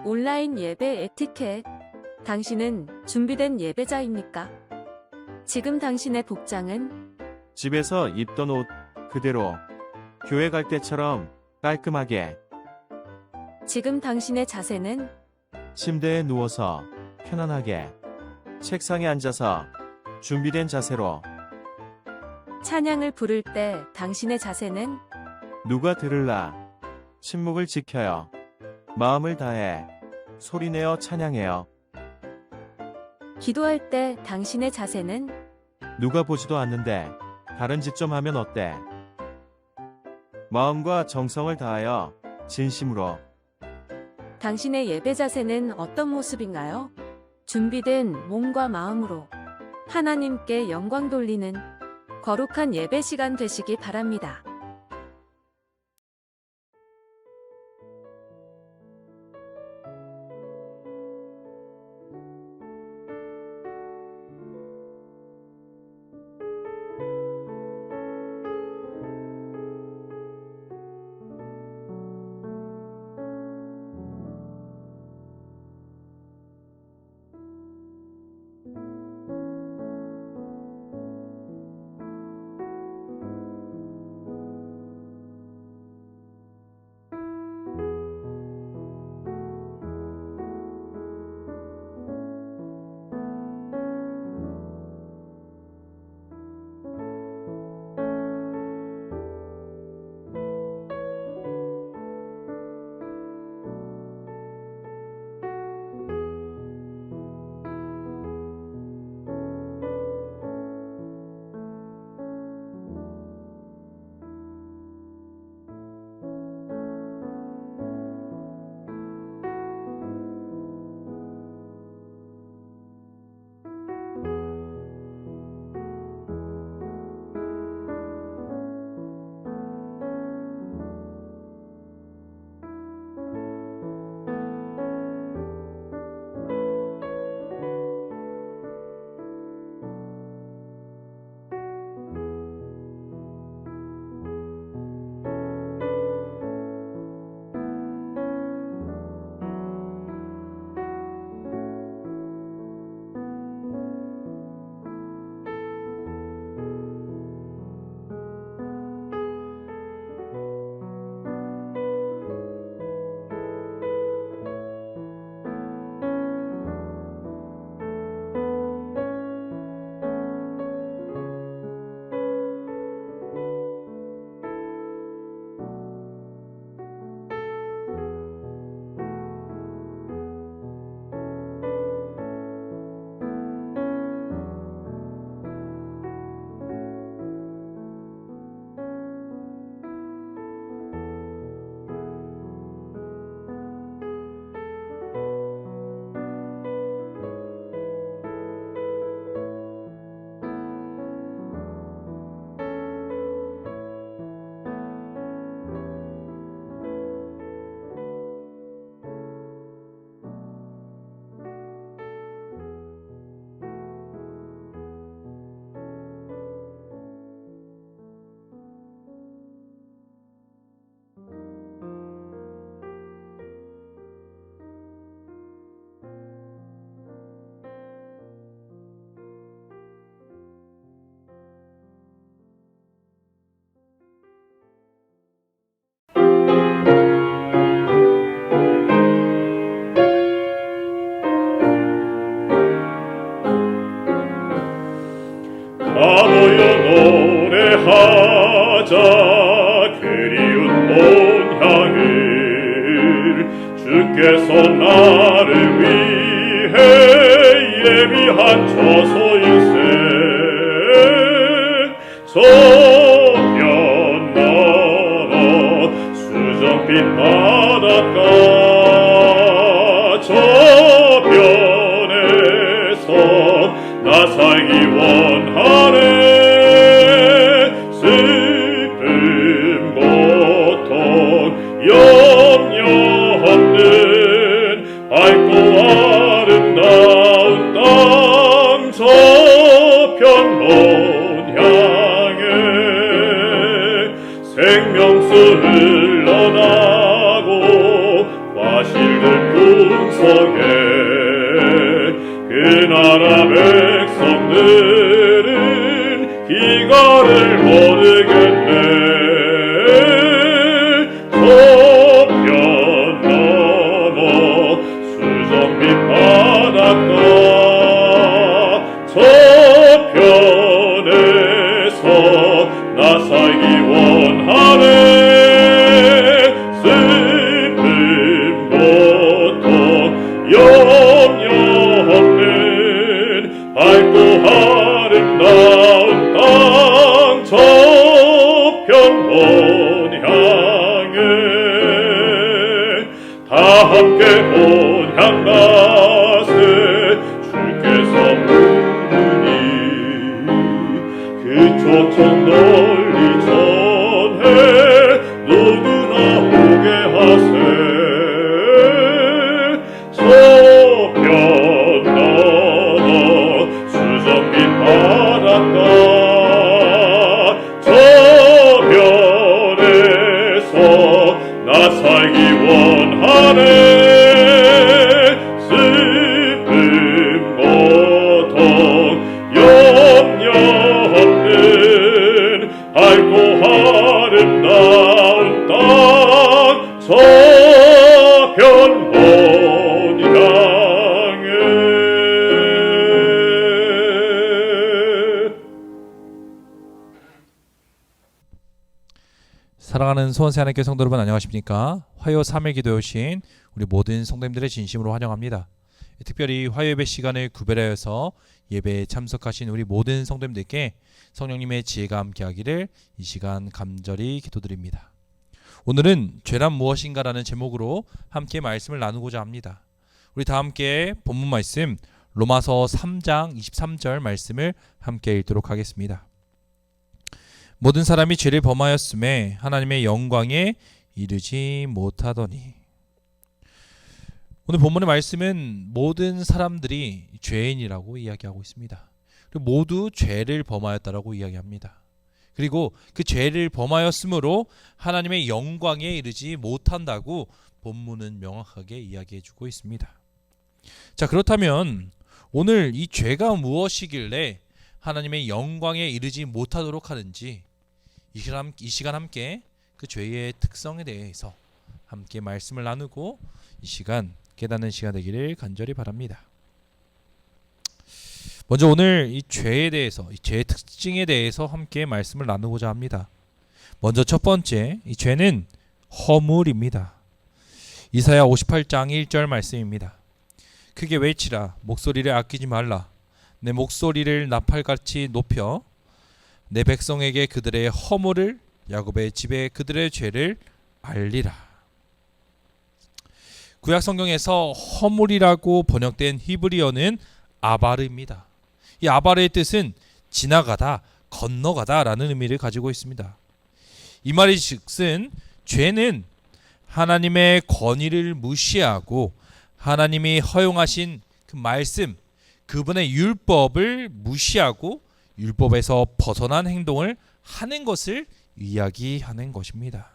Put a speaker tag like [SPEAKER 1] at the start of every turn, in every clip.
[SPEAKER 1] 온라인 예배 에티켓. 당신은 준비된 예배자입니까? 지금 당신의 복장은
[SPEAKER 2] 집에서 입던 옷 그대로 교회 갈 때처럼 깔끔하게
[SPEAKER 1] 지금 당신의 자세는
[SPEAKER 2] 침대에 누워서 편안하게 책상에 앉아서 준비된 자세로
[SPEAKER 1] 찬양을 부를 때 당신의 자세는
[SPEAKER 2] 누가 들을라 침묵을 지켜요. 마음을 다해 소리내어 찬양해요.
[SPEAKER 1] 기도할 때 당신의 자세는
[SPEAKER 2] 누가 보지도 않는데 다른 짓 좀 하면 어때? 마음과 정성을 다하여 진심으로
[SPEAKER 1] 당신의 예배 자세는 어떤 모습인가요? 준비된 몸과 마음으로 하나님께 영광 돌리는 거룩한 예배 시간 되시기 바랍니다.
[SPEAKER 3] 다 모여 노래하자 그리운 본향을 주께서 나를 위해 예비한 저소일세 저편 나라 수정빛 바닷가 저편에서 나 살기 원하네 슬픔 고통 염려 없는 밝고 아름다운 땅 풍성해 그 나라 백성들은 이거를 모르겠네. 저편 넘어 수정빛 바닷가 저편에서 나 살기 원하네. 슬픔 고통 염려 없는 밝고 아름다운 땅 저편원 향해 다 함께 온향가세 주께서 부르니 그쪽 저 널리 전해 누구나 오게 하세. 저편 넘어 수정빛 바닷가 저편에서 나 살기 원하네. 슬픔 고통 염려 없는 밝고 아름다운 땅 저편 본향에.
[SPEAKER 4] 사랑하는 수원세 하나님께 성도 여러분 안녕하십니까? 화요 3일 기도여신 우리 모든 성도님들의 진심으로 환영합니다. 특별히 화요 예배 시간을 구별하여서 예배에 참석하신 우리 모든 성도님들께 성령님의 지혜가 함께하기를 이 시간 간절히 기도드립니다. 오늘은 죄란 무엇인가라는 제목으로 함께 말씀을 나누고자 합니다. 우리 다 함께 본문 말씀 로마서 3장 23절 말씀을 함께 읽도록 하겠습니다. 모든 사람이 죄를 범하였음에 하나님의 영광에 이르지 못하더니. 오늘 본문의 말씀은 모든 사람들이 죄인이라고 이야기하고 있습니다. 그리고 모두 죄를 범하였다라고 이야기합니다. 그리고 그 죄를 범하였으므로 하나님의 영광에 이르지 못한다고 본문은 명확하게 이야기해주고 있습니다. 자, 그렇다면 오늘 이 죄가 무엇이길래 하나님의 영광에 이르지 못하도록 하는지 이 시간 함께 그 죄의 특성에 대해서 함께 말씀을 나누고 이 시간 깨닫는 시간 되기를 간절히 바랍니다. 먼저 오늘 이 죄에 대해서, 이 죄의 특징에 대해서 함께 말씀을 나누고자 합니다. 먼저 첫 번째, 이 죄는 허물입니다. 이사야 58장 1절 말씀입니다. 크게 외치라, 목소리를 아끼지 말라. 내 목소리를 나팔같이 높여 내 백성에게 그들의 허물을, 야곱의 집에 그들의 죄를 알리라. 구약 성경에서 허물이라고 번역된 히브리어는 아바르입니다. 이 아바르의 뜻은 지나가다, 건너가다 라는 의미를 가지고 있습니다. 이 말이 즉슨 죄는 하나님의 권위를 무시하고 하나님이 허용하신 그 말씀, 그분의 율법을 무시하고 율법에서 벗어난 행동을 하는 것을 이야기하는 것입니다.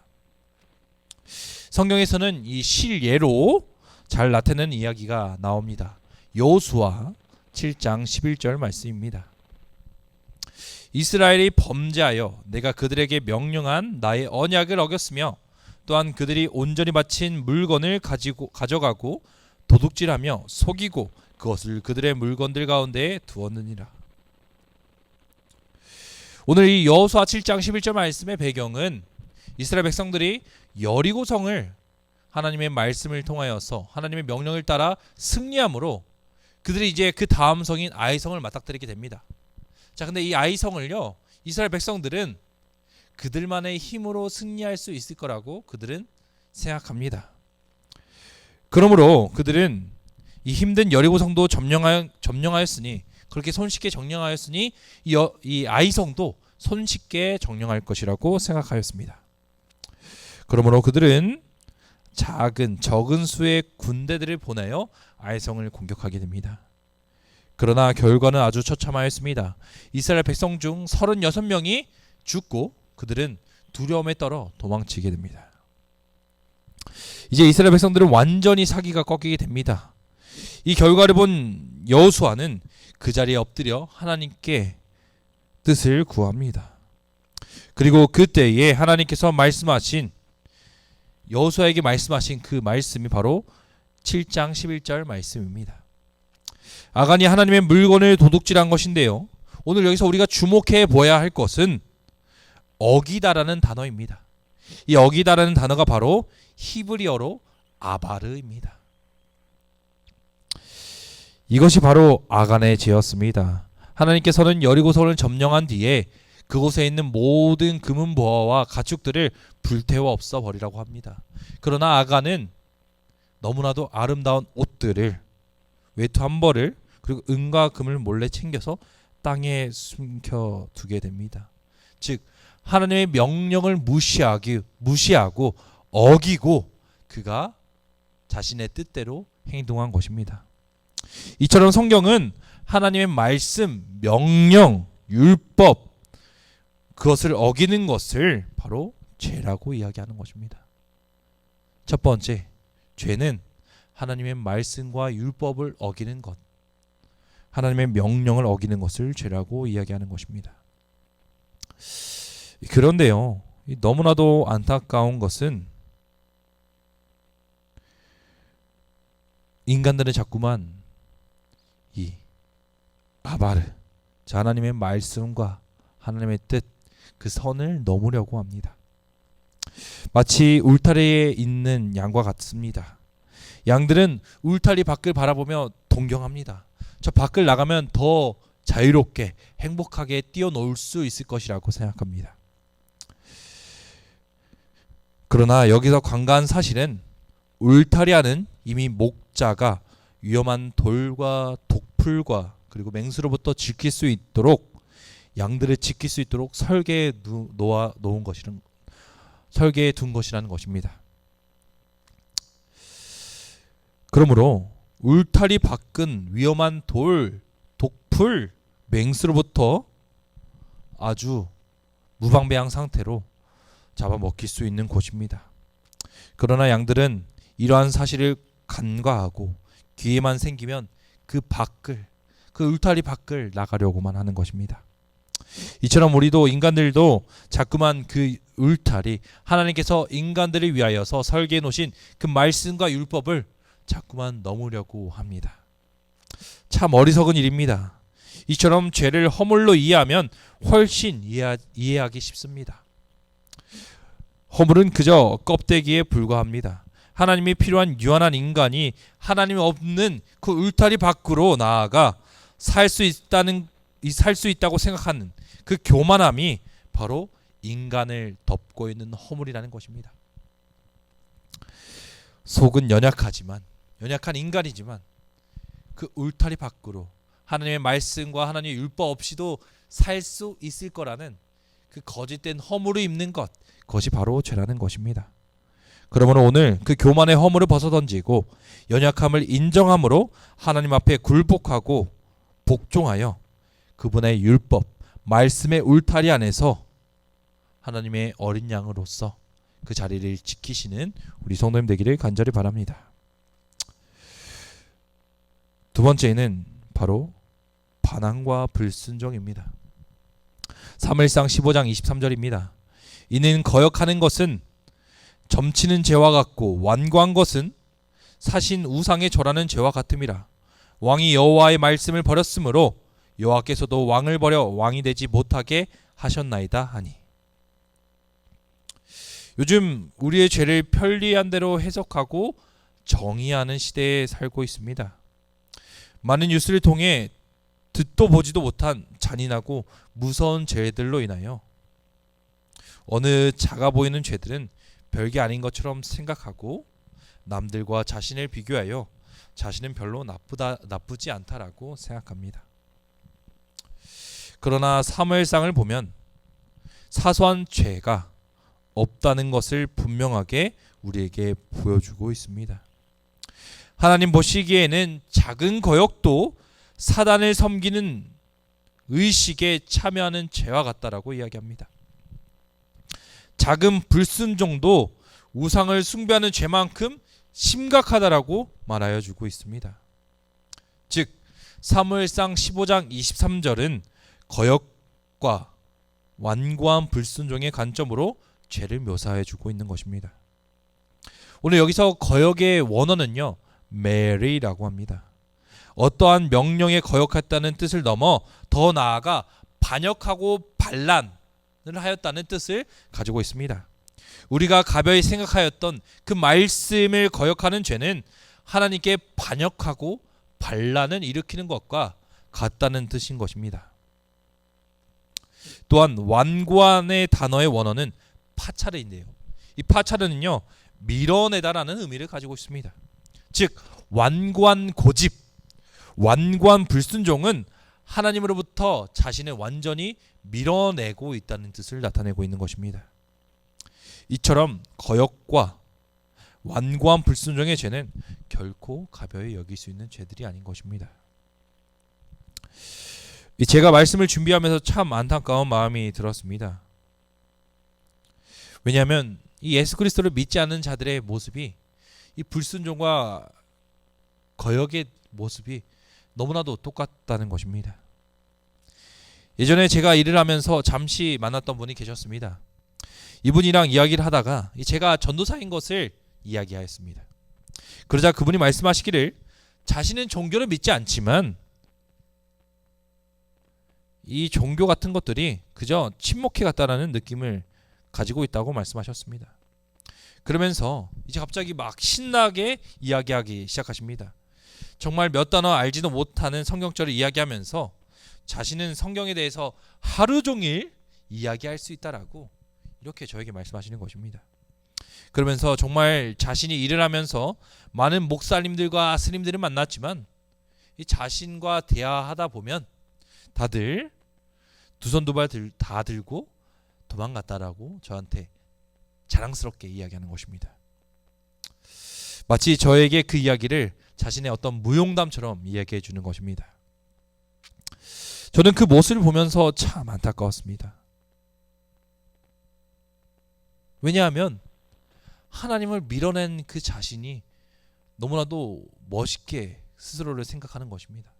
[SPEAKER 4] 성경에서는 이 실예로 잘 나타내는 이야기가 나옵니다. 여호수아 7장 11절 말씀입니다. 이스라엘이 범죄하여 내가 그들에게 명령한 나의 언약을 어겼으며 또한 그들이 온전히 바친 물건을 가져가고 도둑질하며 속이고 그것을 그들의 물건들 가운데에 두었느니라. 오늘 이 여호수아 7장 11절 말씀의 배경은 이스라엘 백성들이 여리고성을 하나님의 말씀을 통하여서 하나님의 명령을 따라 승리함으로 그들이 이제 그 다음 성인 아이성을 맞닥뜨리게 됩니다. 자, 근데 이 아이성을요, 이스라엘 백성들은 그들만의 힘으로 승리할 수 있을 거라고 그들은 생각합니다. 그러므로 그들은 이 힘든 여리고성도 점령하였으니, 그렇게 손쉽게 점령하였으니 이 아이성도 손쉽게 점령할 것이라고 생각하였습니다. 그러므로 그들은 적은 수의 군대들을 보내어 아이성을 공격하게 됩니다. 그러나 결과는 아주 처참하였습니다. 이스라엘 백성 중 36명이 죽고 그들은 두려움에 떨어 도망치게 됩니다. 이제 이스라엘 백성들은 완전히 사기가 꺾이게 됩니다. 이 결과를 본 여호수아는 그 자리에 엎드려 하나님께 뜻을 구합니다. 그리고 그때에 하나님께서 말씀하신 여호수아에게 말씀하신 그 말씀이 바로 7장 11절 말씀입니다. 아간이 하나님의 물건을 도둑질한 것인데요. 오늘 여기서 우리가 주목해 보아야 할 것은 어기다라는 단어입니다. 이 어기다라는 단어가 바로 히브리어로 아바르입니다. 이것이 바로 아간의 죄였습니다. 하나님께서는 여리고성을 점령한 뒤에 그곳에 있는 모든 금은보화와 가축들을 불태워 없애버리라고 합니다. 그러나 아간은 너무나도 아름다운 옷들을, 외투 한 벌을, 그리고 은과 금을 몰래 챙겨서 땅에 숨겨두게 됩니다. 즉 하나님의 명령을 무시하고 어기고 그가 자신의 뜻대로 행동한 것입니다. 이처럼 성경은 하나님의 말씀, 명령, 율법, 그것을 어기는 것을 바로 죄라고 이야기하는 것입니다. 첫 번째, 죄는 하나님의 말씀과 율법을 어기는 것, 하나님의 명령을 어기는 것을 죄라고 이야기하는 것입니다. 그런데요, 너무나도 안타까운 것은 인간들은 자꾸만 이 아바르, 하나님의 말씀과 하나님의 뜻, 그 선을 넘으려고 합니다. 마치 울타리에 있는 양과 같습니다. 양들은 울타리 밖을 바라보며 동경합니다. 저 밖을 나가면 더 자유롭게 행복하게 뛰어놀 수 있을 것이라고 생각합니다. 그러나 여기서 관가한 사실은 울타리 안은 이미 목자가 위험한 돌과 독풀과 그리고 맹수로부터 지킬 수 있도록, 양들을 지킬 수 있도록 설계해 둔 것이라는 것입니다. 그러므로 울타리 밖은 위험한 돌, 독풀, 맹수로부터 아주 무방비한 상태로 잡아먹힐 수 있는 곳입니다. 그러나 양들은 이러한 사실을 간과하고 기회만 생기면 그 울타리 밖을 나가려고만 하는 것입니다. 이처럼 우리도, 인간들도 자꾸만 그 울타리, 하나님께서 인간들을 위하여서 설계해 놓으신 그 말씀과 율법을 자꾸만 넘으려고 합니다. 참 어리석은 일입니다. 이처럼 죄를 허물로 이해하면 훨씬 이해하기 쉽습니다. 허물은 그저 껍데기에 불과합니다. 하나님이 필요한 유한한 인간이 하나님이 없는 그 울타리 밖으로 나아가 살 수 있다고 생각하는 그 교만함이 바로 인간을 덮고 있는 허물이라는 것입니다. 속은 연약한 인간이지만 그 울타리 밖으로 하나님의 말씀과 하나님의 율법 없이도 살 수 있을 거라는 그 거짓된 허물을 입는 것, 그것이 바로 죄라는 것입니다. 그러므로 오늘 그 교만의 허물을 벗어던지고 연약함을 인정함으로 하나님 앞에 굴복하고 복종하여 그분의 율법, 말씀의 울타리 안에서 하나님의 어린 양으로서 그 자리를 지키시는 우리 성도님 되기를 간절히 바랍니다. 두 번째는 바로 반항과 불순종입니다. 사무엘상 15장 23절입니다. 이는 거역하는 것은 점치는 죄와 같고 완고한 것은 사신 우상에 절하는 죄와 같음이라. 왕이 여호와의 말씀을 버렸으므로 여호와께서도 왕을 버려 왕이 되지 못하게 하셨나이다 하니. 요즘 우리의 죄를 편리한 대로 해석하고 정의하는 시대에 살고 있습니다. 많은 뉴스를 통해 듣도 보지도 못한 잔인하고 무서운 죄들로 인하여 어느 작아 보이는 죄들은 별게 아닌 것처럼 생각하고 남들과 자신을 비교하여 자신은 별로 나쁘지 않다라고 생각합니다. 그러나 사무엘상을 보면 사소한 죄가 없다는 것을 분명하게 우리에게 보여주고 있습니다. 하나님 보시기에는 작은 거역도 사단을 섬기는 의식에 참여하는 죄와 같다라고 이야기합니다. 작은 불순종도 우상을 숭배하는 죄만큼 심각하다라고 말하여 주고 있습니다. 즉 사무엘상 15장 23절은 거역과 완고한 불순종의 관점으로 죄를 묘사해 주고 있는 것입니다. 오늘 여기서 거역의 원어는요, 메리라고 합니다. 어떠한 명령에 거역했다는 뜻을 넘어 더 나아가 반역하고 반란을 하였다는 뜻을 가지고 있습니다. 우리가 가벼이 생각하였던 그 말씀을 거역하는 죄는 하나님께 반역하고 반란을 일으키는 것과 같다는 뜻인 것입니다. 또한 완고한의 단어의 원어는 파차르인데요. 이 파차르는요, 밀어내다라는 의미를 가지고 있습니다. 즉 완고한 고집, 완고한 불순종은 하나님으로부터 자신을 완전히 밀어내고 있다는 뜻을 나타내고 있는 것입니다. 이처럼 거역과 완고한 불순종의 죄는 결코 가벼이 여길 수 있는 죄들이 아닌 것입니다. 제가 말씀을 준비하면서 참 안타까운 마음이 들었습니다. 왜냐하면 이 예수 그리스도를 믿지 않는 자들의 모습이, 이 불순종과 거역의 모습이 너무나도 똑같다는 것입니다. 예전에 제가 일을 하면서 잠시 만났던 분이 계셨습니다. 이분이랑 이야기를 하다가 제가 전도사인 것을 이야기하였습니다. 그러자 그분이 말씀하시기를 자신은 종교를 믿지 않지만 이 종교 같은 것들이 그저 침묵해 갔다라는 느낌을 가지고 있다고 말씀하셨습니다. 그러면서 이제 갑자기 막 신나게 이야기하기 시작하십니다. 정말 몇 단어 알지도 못하는 성경절을 이야기하면서 자신은 성경에 대해서 하루 종일 이야기할 수 있다라고 이렇게 저에게 말씀하시는 것입니다. 그러면서 정말 자신이 일을 하면서 많은 목사님들과 스님들을 만났지만 이 자신과 대화하다 보면 다들 두 손 두 발 다 들고 도망갔다라고 저한테 자랑스럽게 이야기하는 것입니다. 마치 저에게 그 이야기를 자신의 어떤 무용담처럼 이야기해 주는 것입니다. 저는 그 모습을 보면서 참 안타까웠습니다. 왜냐하면 하나님을 밀어낸 그 자신이 너무나도 멋있게 스스로를 생각하는 것입니다.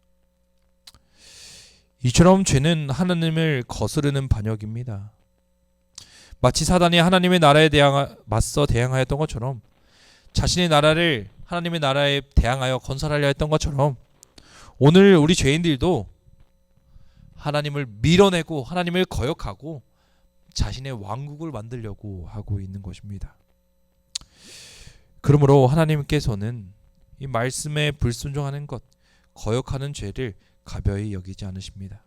[SPEAKER 4] 이처럼 죄는 하나님을 거스르는 반역입니다. 마치 사단이 하나님의 나라에 맞서 대항하였던 것처럼, 자신의 나라를 하나님의 나라에 대항하여 건설하려 했던 것처럼, 오늘 우리 죄인들도 하나님을 밀어내고 하나님을 거역하고 자신의 왕국을 만들려고 하고 있는 것입니다. 그러므로 하나님께서는 이 말씀에 불순종하는 것, 거역하는 죄를 가벼이 여기지 않으십니다.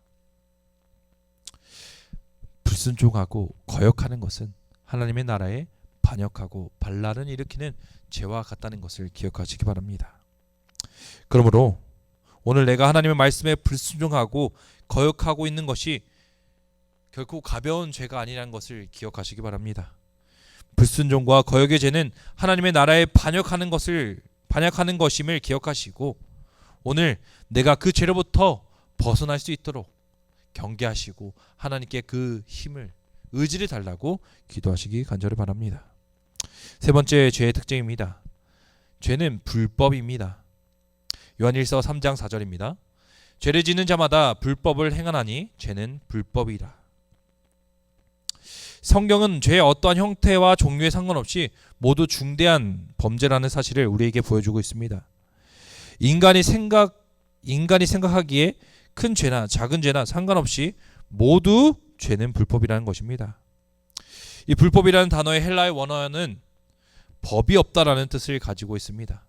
[SPEAKER 4] 불순종하고 거역하는 것은 하나님의 나라에 반역하고 반란을 일으키는 죄와 같다는 것을 기억하시기 바랍니다. 그러므로 오늘 내가 하나님의 말씀에 불순종하고 거역하고 있는 것이 결코 가벼운 죄가 아니라는 것을 기억하시기 바랍니다. 불순종과 거역의 죄는 하나님의 나라에 반역하는 것임을 기억하시고, 오늘 내가 그 죄로부터 벗어날 수 있도록 경계하시고 하나님께 그 힘을, 의지를 달라고 기도하시기 간절히 바랍니다. 세 번째 죄의 특징입니다. 죄는 불법입니다. 요한일서 3장 4절입니다. 죄를 짓는 자마다 불법을 행하나니 죄는 불법이라. 성경은 죄의 어떠한 형태와 종류에 상관없이 모두 중대한 범죄라는 사실을 우리에게 보여주고 있습니다. 인간이 생각하기에 큰 죄나 작은 죄나 상관없이 모두 죄는 불법이라는 것입니다. 이 불법이라는 단어의 헬라의 원어는 법이 없다라는 뜻을 가지고 있습니다.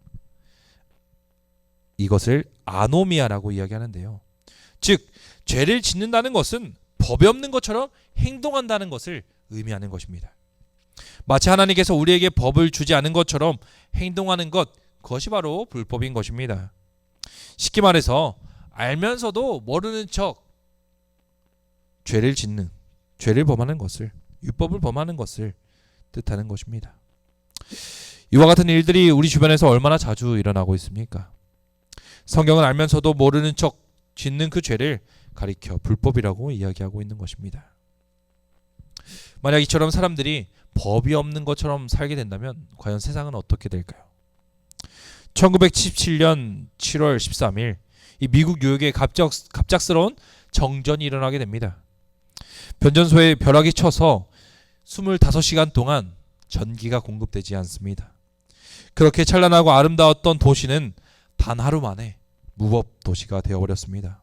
[SPEAKER 4] 이것을 아노미아라고 이야기하는데요. 즉 죄를 짓는다는 것은 법이 없는 것처럼 행동한다는 것을 의미하는 것입니다. 마치 하나님께서 우리에게 법을 주지 않은 것처럼 행동하는 것, 그것이 바로 불법인 것입니다. 쉽게 말해서 알면서도 모르는 척 죄를 짓는, 죄를 범하는 것을, 율법을 범하는 것을 뜻하는 것입니다. 이와 같은 일들이 우리 주변에서 얼마나 자주 일어나고 있습니까? 성경은 알면서도 모르는 척 짓는 그 죄를 가리켜 불법이라고 이야기하고 있는 것입니다. 만약 이처럼 사람들이 법이 없는 것처럼 살게 된다면 과연 세상은 어떻게 될까요? 1977년 7월 13일 이 미국 뉴욕에 갑작스러운 정전이 일어나게 됩니다. 변전소에 벼락이 쳐서 25시간 동안 전기가 공급되지 않습니다. 그렇게 찬란하고 아름다웠던 도시는 단 하루 만에 무법 도시가 되어버렸습니다.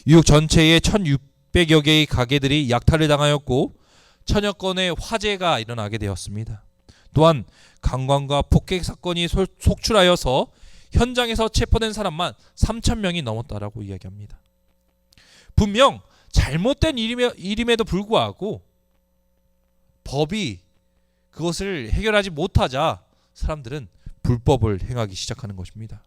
[SPEAKER 4] 뉴욕 전체에 1600여 개의 가게들이 약탈을 당하였고 천여 건의 화재가 일어나게 되었습니다. 또한 강간과 폭행 사건이 속출하여서 현장에서 체포된 사람만 3,000명이 넘었다라고 이야기합니다. 분명 잘못된 일임에도 불구하고 법이 그것을 해결하지 못하자 사람들은 불법을 행하기 시작하는 것입니다.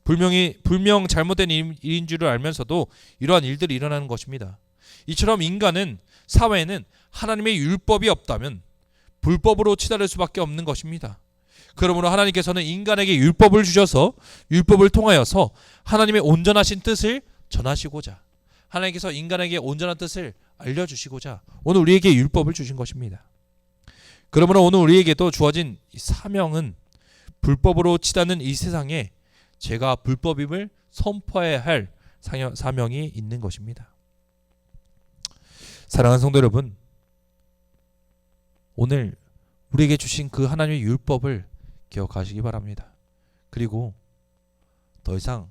[SPEAKER 4] 불명 잘못된 일인 줄을 알면서도 이러한 일들이 일어나는 것입니다. 이처럼 인간은 사회에는 하나님의 율법이 없다면 불법으로 치달을 수밖에 없는 것입니다. 그러므로 하나님께서는 인간에게 율법을 주셔서 율법을 통하여서 하나님의 온전하신 뜻을 전하시고자 하나님께서 인간에게 온전한 뜻을 알려주시고자 오늘 우리에게 율법을 주신 것입니다. 그러므로 오늘 우리에게도 주어진 사명은 불법으로 치닫는 이 세상에 죄가 불법임을 선포해야 할 사명이 있는 것입니다. 사랑하는 성도 여러분, 오늘 우리에게 주신 그 하나님의 율법을 기억하시기 바랍니다. 그리고 더 이상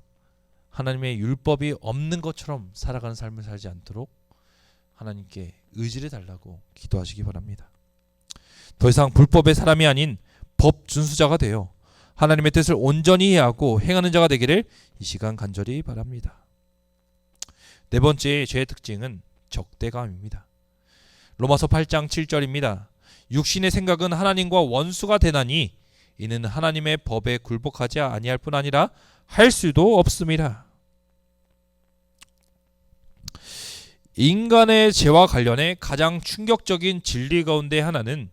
[SPEAKER 4] 하나님의 율법이 없는 것처럼 살아가는 삶을 살지 않도록 하나님께 의지를 달라고 기도하시기 바랍니다. 더 이상 불법의 사람이 아닌 법 준수자가 되어 하나님의 뜻을 온전히 이해하고 행하는 자가 되기를 이 시간 간절히 바랍니다. 네 번째 죄의 특징은 적대감입니다. 로마서 8장 7절입니다. 육신의 생각은 하나님과 원수가 되나니 이는 하나님의 법에 굴복하지 아니할 뿐 아니라 할 수도 없습니다. 인간의 죄와 관련해 가장 충격적인 진리 가운데 하나는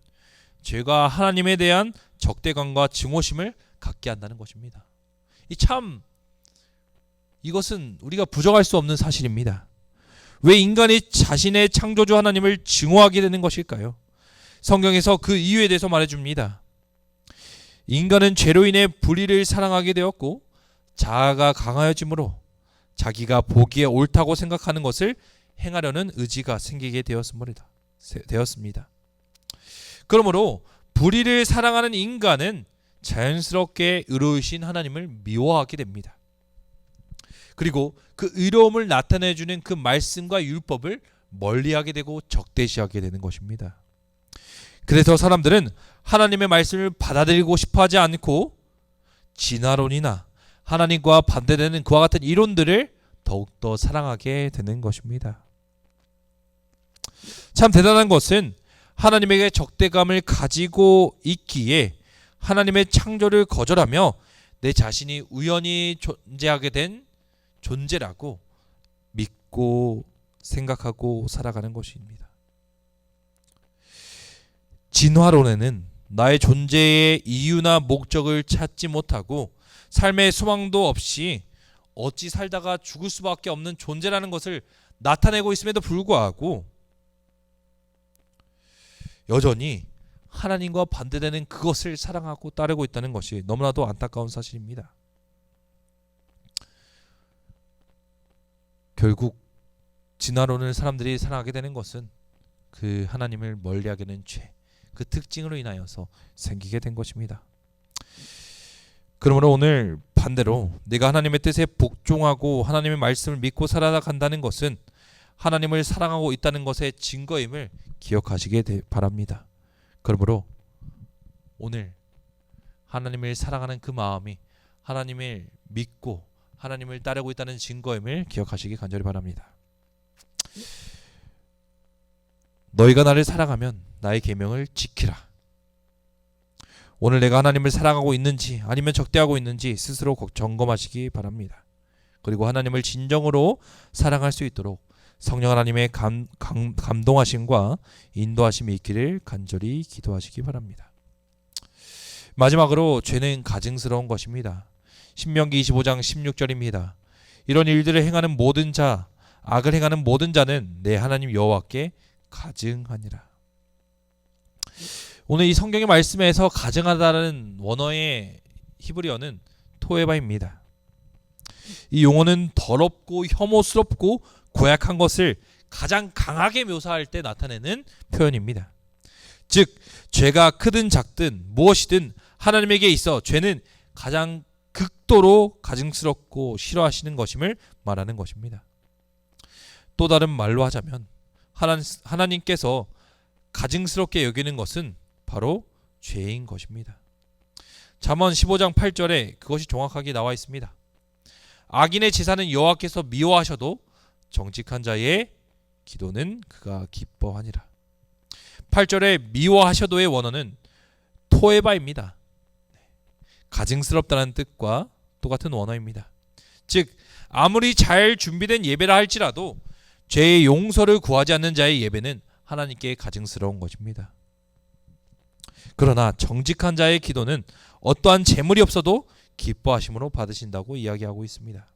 [SPEAKER 4] 죄가 하나님에 대한 적대감과 증오심을 갖게 한다는 것입니다. 이것은 우리가 부정할 수 없는 사실입니다. 왜 인간이 자신의 창조주 하나님을 증오하게 되는 것일까요? 성경에서 그 이유에 대해서 말해줍니다. 인간은 죄로 인해 불의를 사랑하게 되었고 자아가 강하여짐으로 자기가 보기에 옳다고 생각하는 것을 행하려는 의지가 생기게 되었습니다. 그러므로 불의를 사랑하는 인간은 자연스럽게 의로우신 하나님을 미워하게 됩니다. 그리고 그 의로움을 나타내주는 그 말씀과 율법을 멀리하게 되고 적대시하게 되는 것입니다. 그래서 사람들은 하나님의 말씀을 받아들이고 싶어하지 않고 진화론이나 하나님과 반대되는 그와 같은 이론들을 더욱더 사랑하게 되는 것입니다. 참 대단한 것은 하나님에게 적대감을 가지고 있기에 하나님의 창조를 거절하며 내 자신이 우연히 존재하게 된 존재라고 믿고 생각하고 살아가는 것입니다. 진화론에는 나의 존재의 이유나 목적을 찾지 못하고 삶의 소망도 없이 어찌 살다가 죽을 수밖에 없는 존재라는 것을 나타내고 있음에도 불구하고 여전히 하나님과 반대되는 그것을 사랑하고 따르고 있다는 것이 너무나도 안타까운 사실입니다. 결국 진화론을 사람들이 사랑하게 되는 것은 그 하나님을 멀리하게 되는 죄, 그 특징으로 인하여서 생기게 된 것입니다. 그러므로 오늘 반대로 내가 하나님의 뜻에 복종하고 하나님의 말씀을 믿고 살아간다는 것은 하나님을 사랑하고 있다는 것의 증거임을 기억하시기 바랍니다. 그러므로 오늘 하나님을 사랑하는 그 마음이 하나님을 믿고 하나님을 따르고 있다는 증거임을 기억하시기 간절히 바랍니다. 너희가 나를 사랑하면 나의 계명을 지키라. 오늘 내가 하나님을 사랑하고 있는지 아니면 적대하고 있는지 스스로 점검하시기 바랍니다. 그리고 하나님을 진정으로 사랑할 수 있도록 성령 하나님의 감동하심과 인도하심이 있기를 간절히 기도하시기 바랍니다. 마지막으로 죄는 가증스러운 것입니다. 신명기 25장 16절입니다. 이런 일들을 행하는 모든 자, 악을 행하는 모든 자는 내 하나님 여호와께 가증하니라. 오늘 이 성경의 말씀에서 가증하다는 원어의 히브리어는 토에바입니다. 이 용어는 더럽고 혐오스럽고 고약한 것을 가장 강하게 묘사할 때 나타내는 표현입니다. 즉 죄가 크든 작든 무엇이든 하나님에게 있어 죄는 가장 극도로 가증스럽고 싫어하시는 것임을 말하는 것입니다. 또 다른 말로 하자면 하나님께서 가증스럽게 여기는 것은 바로 죄인 것입니다. 잠언 15장 8절에 그것이 정확하게 나와 있습니다. 악인의 제사는 여호와께서 미워하셔도 정직한 자의 기도는 그가 기뻐하니라. 8절에 미워하셔도의 원어는 토에바입니다. 가증스럽다는 뜻과 똑같은 원어입니다. 즉 아무리 잘 준비된 예배라 할지라도 죄의 용서를 구하지 않는 자의 예배는 하나님께 가증스러운 것입니다. 그러나 정직한 자의 기도는 어떠한 재물이 없어도 기뻐하심으로 받으신다고 이야기하고 있습니다.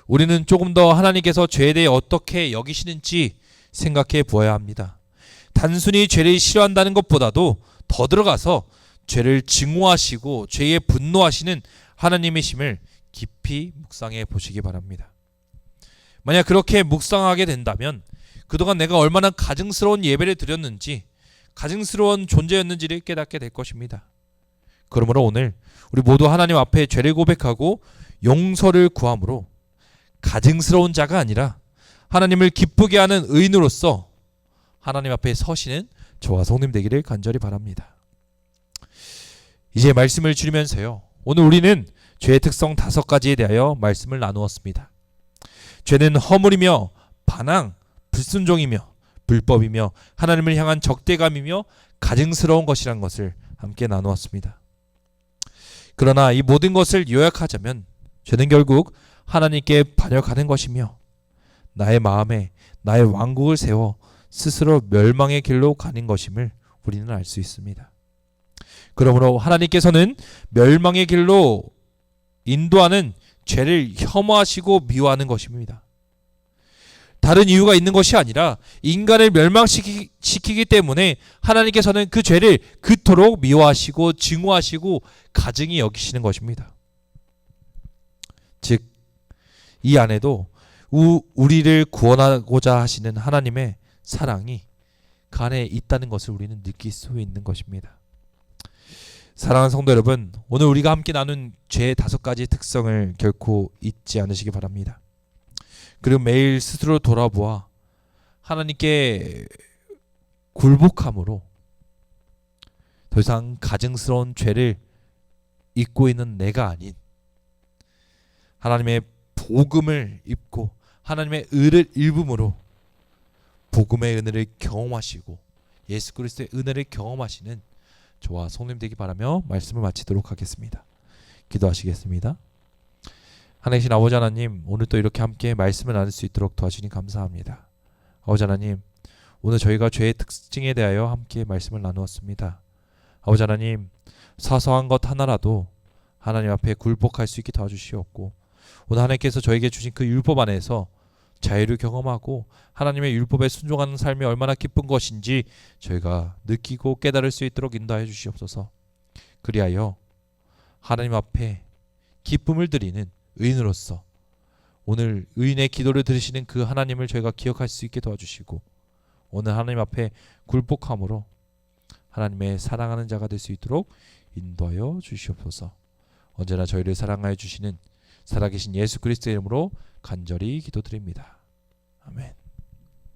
[SPEAKER 4] 우리는 조금 더 하나님께서 죄에 대해 어떻게 여기시는지 생각해 보아야 합니다. 단순히 죄를 싫어한다는 것보다도 더 들어가서 죄를 증오하시고 죄에 분노하시는 하나님의 심을 깊이 묵상해 보시기 바랍니다. 만약 그렇게 묵상하게 된다면 그동안 내가 얼마나 가증스러운 예배를 드렸는지, 가증스러운 존재였는지를 깨닫게 될 것입니다. 그러므로 오늘 우리 모두 하나님 앞에 죄를 고백하고 용서를 구함으로 가증스러운 자가 아니라 하나님을 기쁘게 하는 의인으로서 하나님 앞에 서시는 저와 성님 되기를 간절히 바랍니다. 이제 말씀을 줄이면서요, 오늘 우리는 죄의 특성 5가지에 대하여 말씀을 나누었습니다. 죄는 허물이며 반항, 불순종이며 불법이며 하나님을 향한 적대감이며 가증스러운 것이란 것을 함께 나누었습니다. 그러나 이 모든 것을 요약하자면 죄는 결국 하나님께 반역하는 것이며 나의 마음에 나의 왕국을 세워 스스로 멸망의 길로 가는 것임을 우리는 알 수 있습니다. 그러므로 하나님께서는 멸망의 길로 인도하는 죄를 혐오하시고 미워하는 것입니다. 다른 이유가 있는 것이 아니라 인간을 멸망시키기 때문에 하나님께서는 그 죄를 그토록 미워하시고 증오하시고 가증히 여기시는 것입니다. 즉, 이 안에도 우리를 구원하고자 하시는 하나님의 사랑이 그 안에 있다는 것을 우리는 느낄 수 있는 것입니다. 사랑하는 성도 여러분, 오늘 우리가 함께 나눈 죄의 5가지 특성을 결코 잊지 않으시기 바랍니다. 그리고 매일 스스로 돌아보아 하나님께 굴복함으로 더 이상 가증스러운 죄를 잊고 있는 내가 아닌 하나님의 복음을 입고 하나님의 의를 입음으로 복음의 은혜를 경험하시고 예수 그리스도의 은혜를 경험하시는 저와 성님 되기 바라며 말씀을 마치도록 하겠습니다. 기도하시겠습니다. 하나님 아버지 하나님, 오늘 또 이렇게 함께 말씀을 나눌 수 있도록 도와주니 감사합니다. 아버지 하나님, 오늘 저희가 죄의 특징에 대하여 함께 말씀을 나누었습니다. 아버지 하나님, 사소한 것 하나라도 하나님 앞에 굴복할 수 있게 도와주시옵고, 오늘 하나님께서 저에게 주신 그 율법 안에서 자유를 경험하고 하나님의 율법에 순종하는 삶이 얼마나 기쁜 것인지 저희가 느끼고 깨달을 수 있도록 인도하여 주시옵소서. 그리하여 하나님 앞에 기쁨을 드리는 의인으로서 오늘 의인의 기도를 들으시는 그 하나님을 저희가 기억할 수 있게 도와주시고, 오늘 하나님 앞에 굴복함으로 하나님의 사랑하는 자가 될 수 있도록 인도하여 주시옵소서. 언제나 저희를 사랑하여 주시는 살아계신 예수 그리스도의 이름으로 간절히 기도드립니다. 아멘.